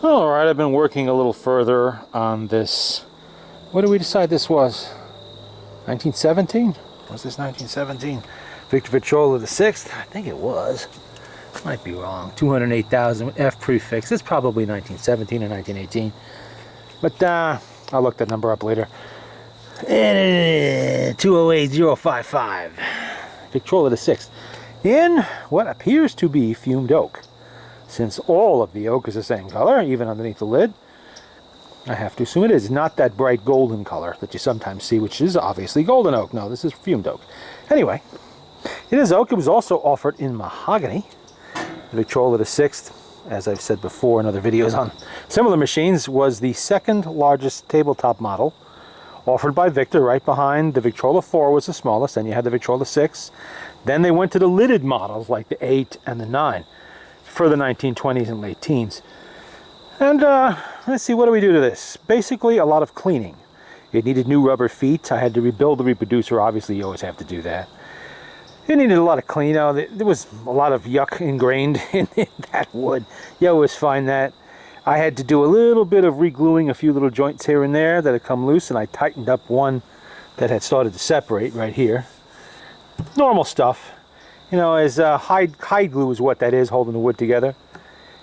Alright, I've been working a little further on this. What did we decide this was? 1917? Was this 1917? Victrola VI? I think it was. Might be wrong. 208,000 F prefix. It's probably 1917 or 1918. But I'll look that number up later. 208055. Victrola VI. In what appears to be fumed oak. Since all of the oak is the same color, even underneath the lid, I have to assume it is not that bright golden color that you sometimes see, which is obviously golden oak. No, this is fumed oak. Anyway, it is oak. It was also offered in mahogany. The Victrola VI, as I've said before in other videos on similar machines, was the second largest tabletop model offered by Victor. Right behind the Victrola IV was the smallest, then you had the Victrola VI. Then they went to the lidded models like the 8 and the 9 for the 1920s and late teens. And let's see, what do we do to this? Basically a lot of cleaning. It needed new rubber feet. I had to rebuild the reproducer. Obviously you always have to do that. It needed a lot of clean out. There was a lot of yuck ingrained in that wood. You always find that. I had to do a little bit of re-gluing a few little joints here and there that had come loose, and I tightened up one that had started to separate right here. Normal stuff. You know, as hide glue is what that is, holding the wood together.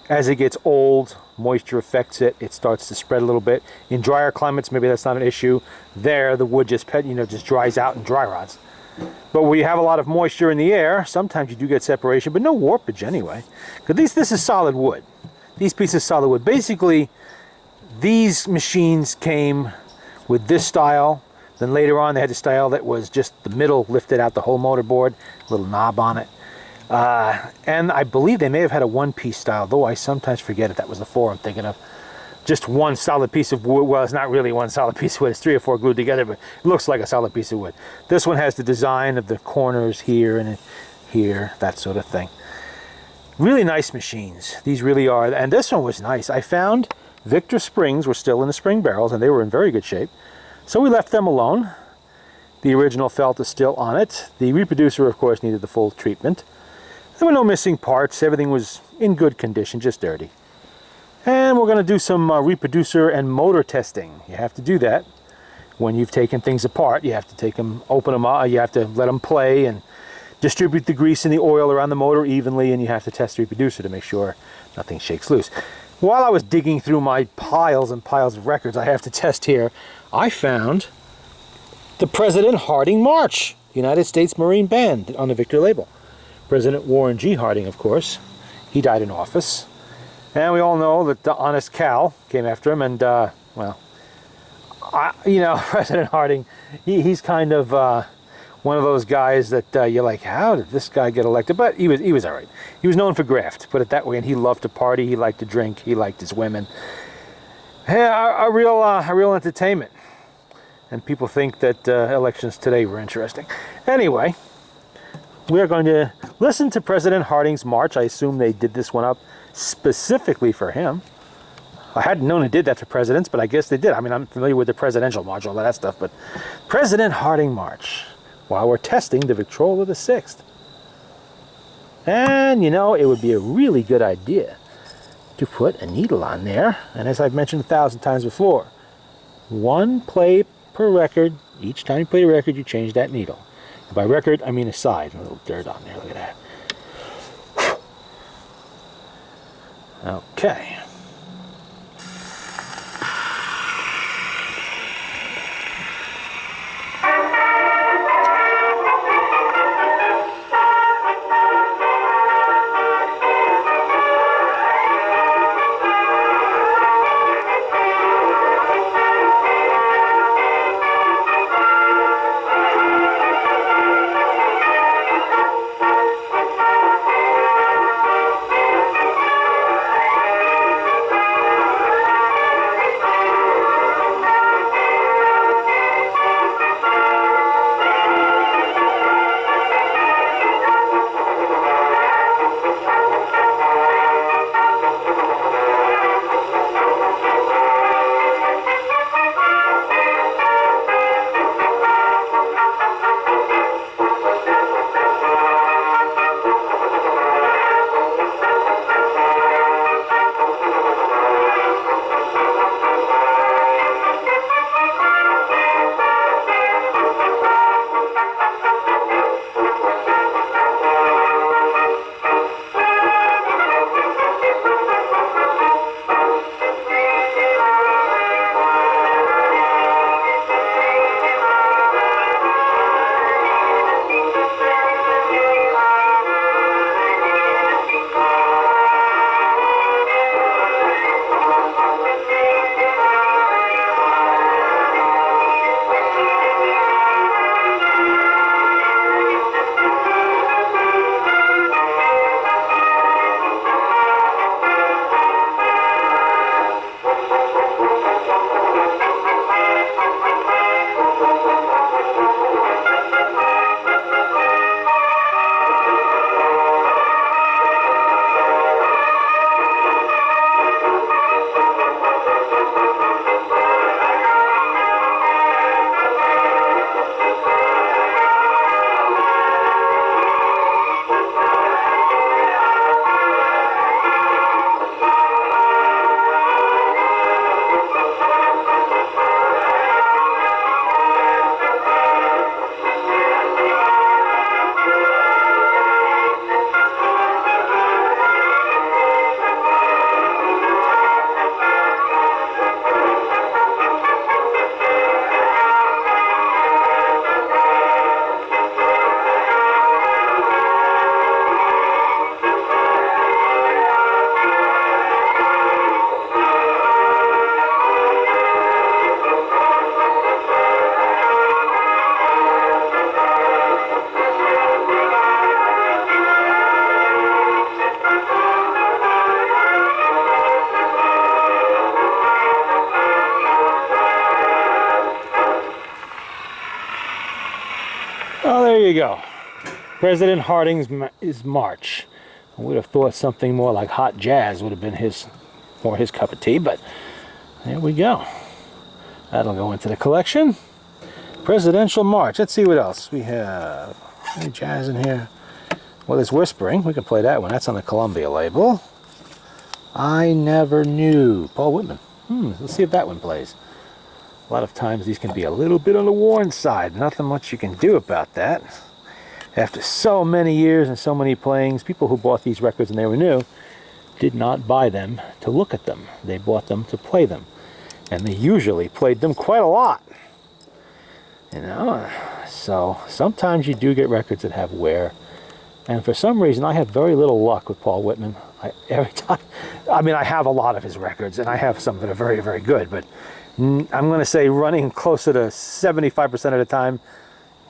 As it gets old, moisture affects it. It starts to spread a little bit. In drier climates, maybe that's not an issue. There, the wood just dries out and dry rots. But where you have a lot of moisture in the air, sometimes you do get separation, but no warpage anyway. Because this is solid wood. These pieces of solid wood. Basically, these machines came with this style. Then later on, they had the style that was just the middle lifted out the whole motorboard, a little knob on it. And I believe they may have had a one-piece style, though I sometimes forget if that was the 4 I'm thinking of. Just one solid piece of wood. Well, it's not really one solid piece of wood. It's 3 or 4 glued together, but it looks like a solid piece of wood. This one has the design of the corners here and here, that sort of thing. Really nice machines. These really are. And this one was nice. I found Victor springs were still in the spring barrels, and they were in very good shape. So we left them alone. The original felt is still on it. The reproducer, of course, needed the full treatment. There were no missing parts. Everything was in good condition, just dirty. And we're going to do some reproducer and motor testing. You have to do that when you've taken things apart. You have to take them, open them up, you have to let them play and distribute the grease and the oil around the motor evenly, and you have to test the reproducer to make sure nothing shakes loose. While I was digging through my piles and piles of records I have to test here, I found the President Harding March, United States Marine Band, on the Victor label. President Warren G. Harding, of course. He died in office. And we all know that the Honest Cal came after him, and, well, President Harding, he's kind of one of those guys that you're like, how did this guy get elected? But he was all right. He was known for graft, put it that way, and he loved to party, he liked to drink, he liked his women. Yeah, a real entertainment. And people think that elections today were interesting. Anyway, we're going to listen to President Harding's March. I assume they did this one up specifically for him. I hadn't known they did that for presidents, but I guess they did. I mean, I'm familiar with the presidential march, all that stuff, but President Harding March, while we're testing the Victrola VI. And, you know, it would be a really good idea to put a needle on there. And as I've mentioned 1,000 times before, 1 play per record. Each time you play a record, you change that needle. And by record, I mean a side. A little dirt on there, look at that. Okay. you go. President Harding's March. I would have thought something more like hot jazz would have been more his cup of tea, but there we go. That'll go into the collection. Presidential March. Let's see what else we have. Any jazz in here? Well, there's Whispering. We can play that one. That's on the Columbia label. I Never Knew. Paul Whitman. Let's see if that one plays. A lot of times these can be a little bit on the worn side. Nothing much you can do about that. After so many years and so many playings, people who bought these records when they were new did not buy them to look at them. They bought them to play them. And they usually played them quite a lot. You know, so sometimes you do get records that have wear. And for some reason, I have very little luck with Paul Whitman. Every time, I mean, I have a lot of his records, and I have some that are very, very good. But I'm going to say running closer to 75% of the time,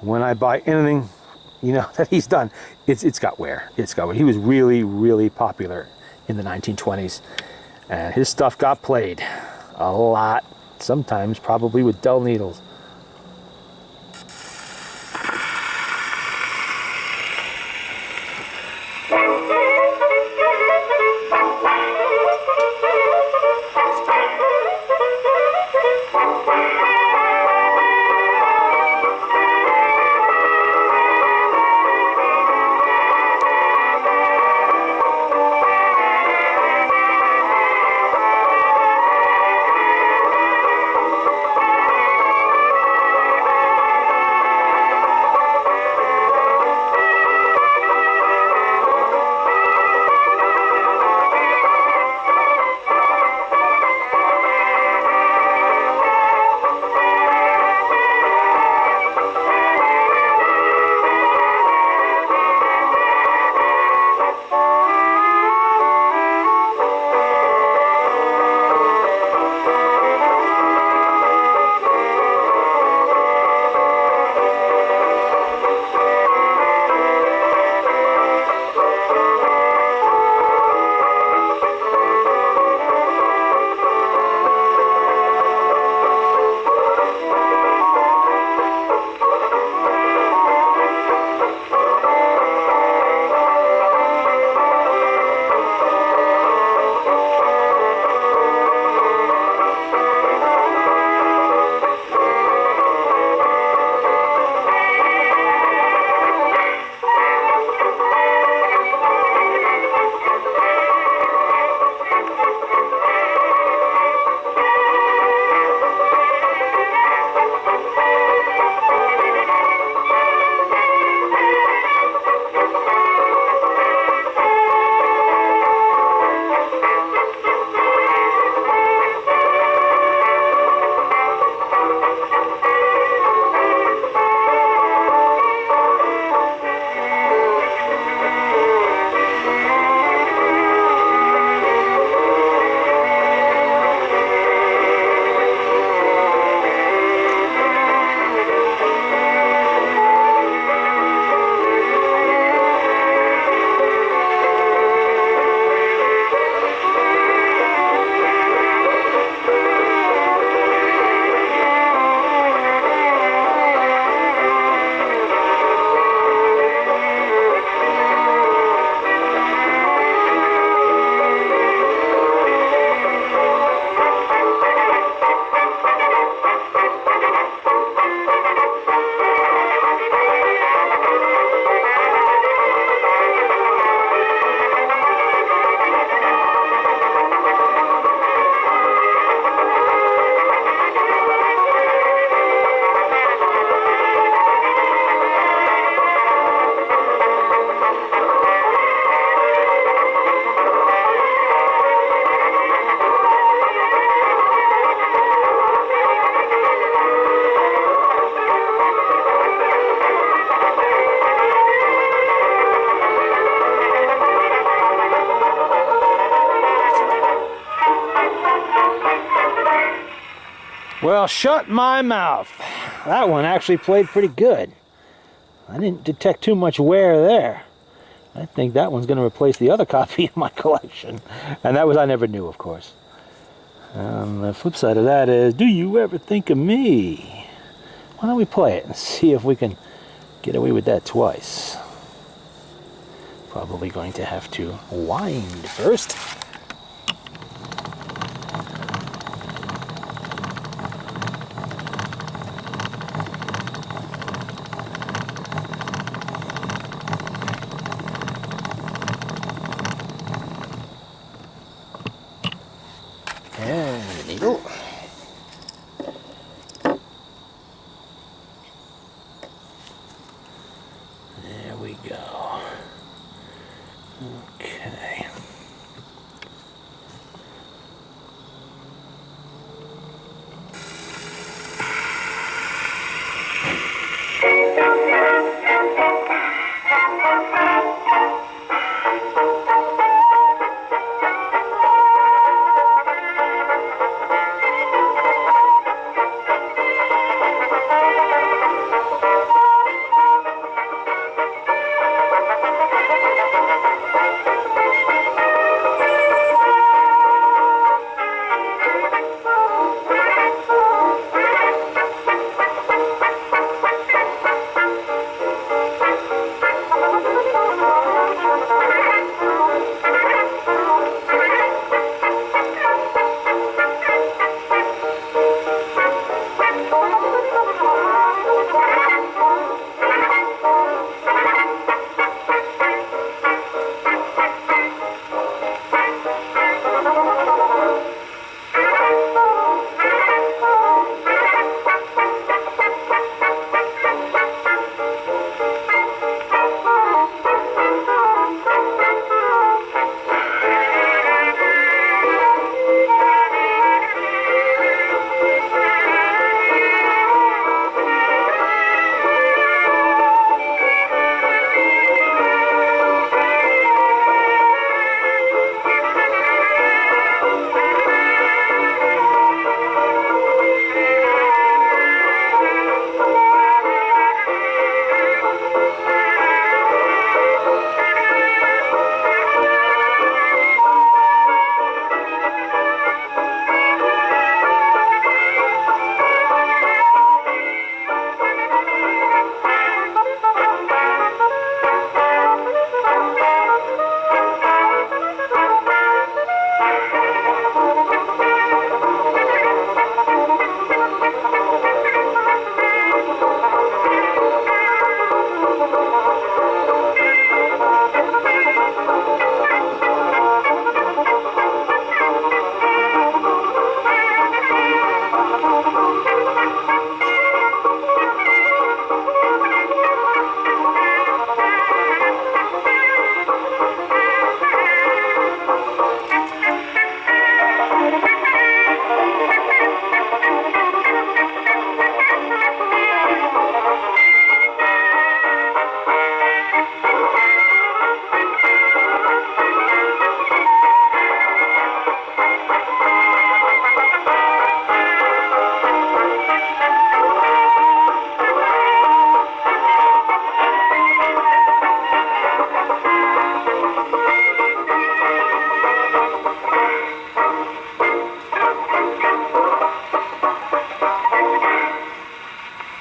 when I buy anything, you know, that he's done, it's got wear. It's got wear. He was really, really popular in the 1920s, and his stuff got played a lot. Sometimes probably with dull needles. Well, shut my mouth. That one actually played pretty good. I didn't detect too much wear there. I think that one's going to replace the other copy in my collection. And that was I Never Knew, of course. The flip side of that is, Do You Ever Think of Me? Why don't we play it and see if we can Get away with that twice. Probably going to have to wind first. And the needle. There we go. Okay.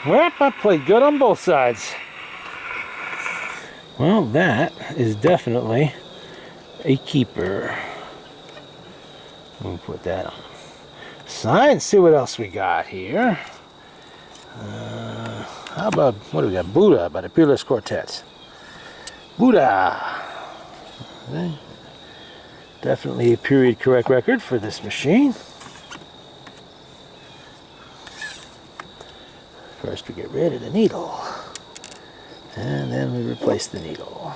Well, I played good on both sides. Well, that is definitely a keeper. We'll put that on the side and see what else we got here. How about, what do we got? Buddha by the Peerless Quartet. Buddha. Okay. Definitely a period correct record for this machine. First we get rid of the needle, and then we replace the needle.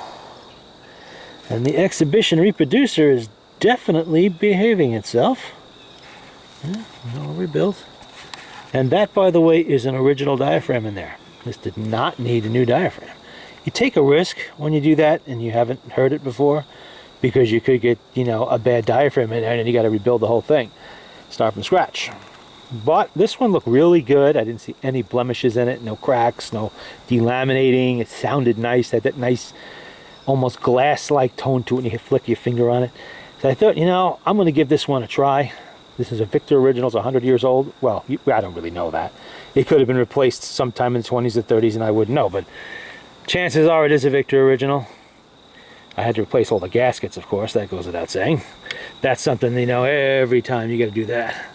And the exhibition reproducer is definitely behaving itself. Yeah, all rebuilt. And that, by the way, is an original diaphragm in there. This did not need a new diaphragm. You take a risk when you do that and you haven't heard it before, because you could get, you know, a bad diaphragm in there and then you got to rebuild the whole thing. Start from scratch. But this one looked really good. I didn't see any blemishes in it, no cracks, no delaminating. It sounded nice, had that nice, almost glass-like tone to it when you flick your finger on it. So I thought, you know, I'm going to give this one a try. This is a Victor original, it's 100 years old. Well, I don't really know that. It could have been replaced sometime in the 20s or 30s and I wouldn't know, but Chances are it is a Victor original. I had to replace all the gaskets, of course, that goes without saying. That's something, you know, every time you got to do that.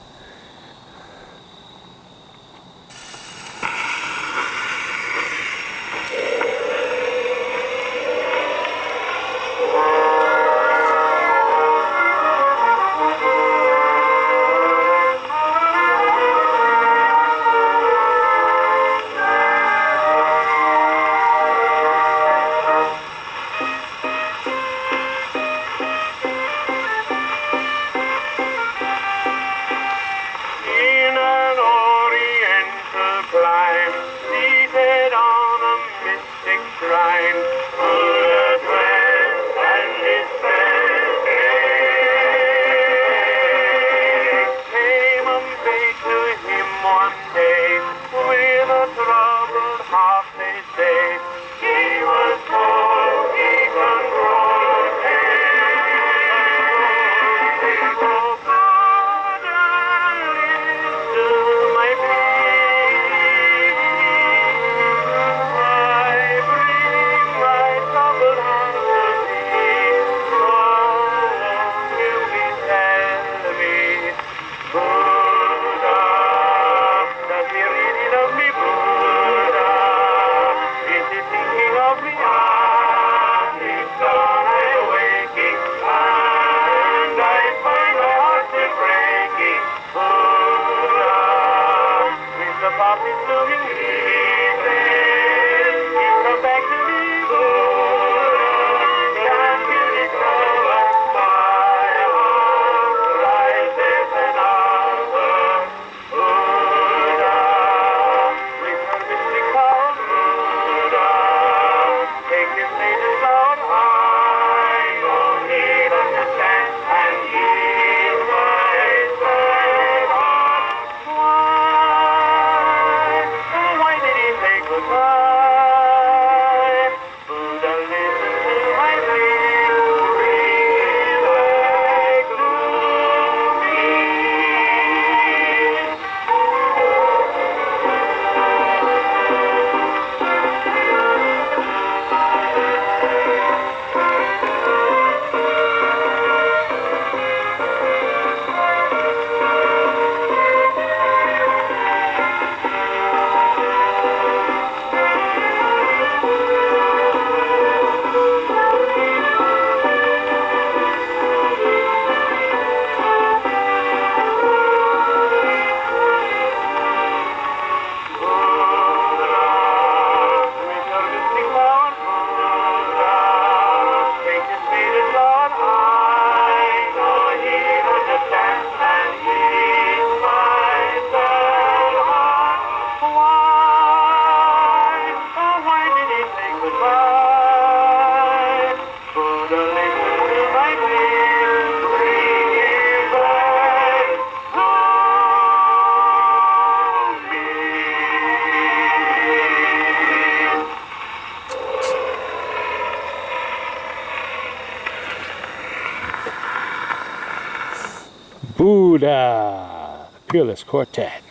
Buddha, Peerless Quartet.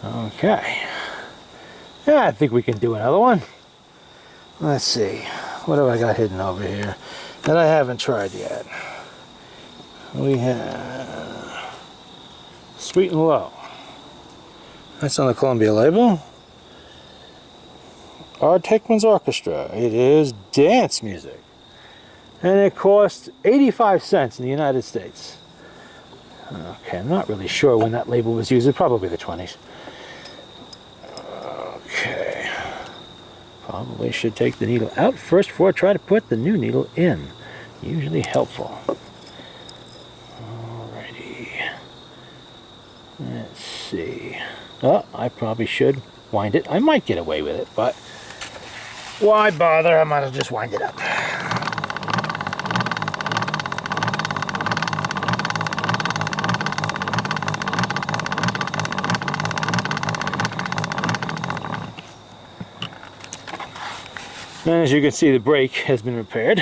Okay. Yeah, I think we can do another one. Let's see. What have I got hidden over here that I haven't tried yet? We have Sweet and Low. That's on the Columbia label. Art Hickman's Orchestra. It is dance music. And it costs 85 cents in the United States. Okay, I'm not really sure when that label was used. Probably the 20s. Okay. Probably should take the needle out first before I try to put the new needle in. Usually helpful. Alrighty. Let's see. Oh, I probably should wind it. I might get away with it, but why bother? I might as well just wind it up. And as you can see, the brake has been repaired.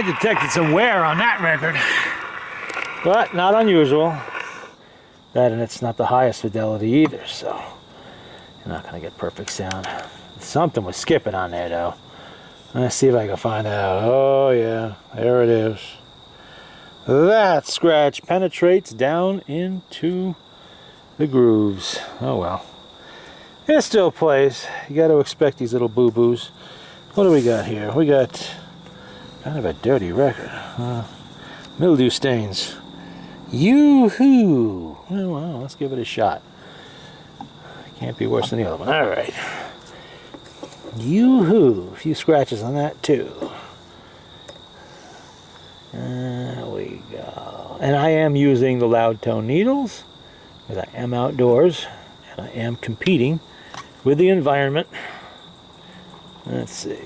I detected some wear on that record, but not unusual. That, and it's not the highest fidelity either, so you're not going to get perfect sound. Something was skipping on there, though. Let's see if I can find out. Oh, yeah, there it is. That scratch penetrates down into the grooves. Oh, well. It still plays. You got to expect these little boo-boos. What do we got here? We got kind of a dirty record. Mildew stains. Yoo-hoo! Oh, well, let's give it a shot. Can't be worse than the other one. All right. Yoo-hoo! A few scratches on that, too. There we go. And I am using the loud tone needles because I am outdoors and I am competing with the environment. Let's see.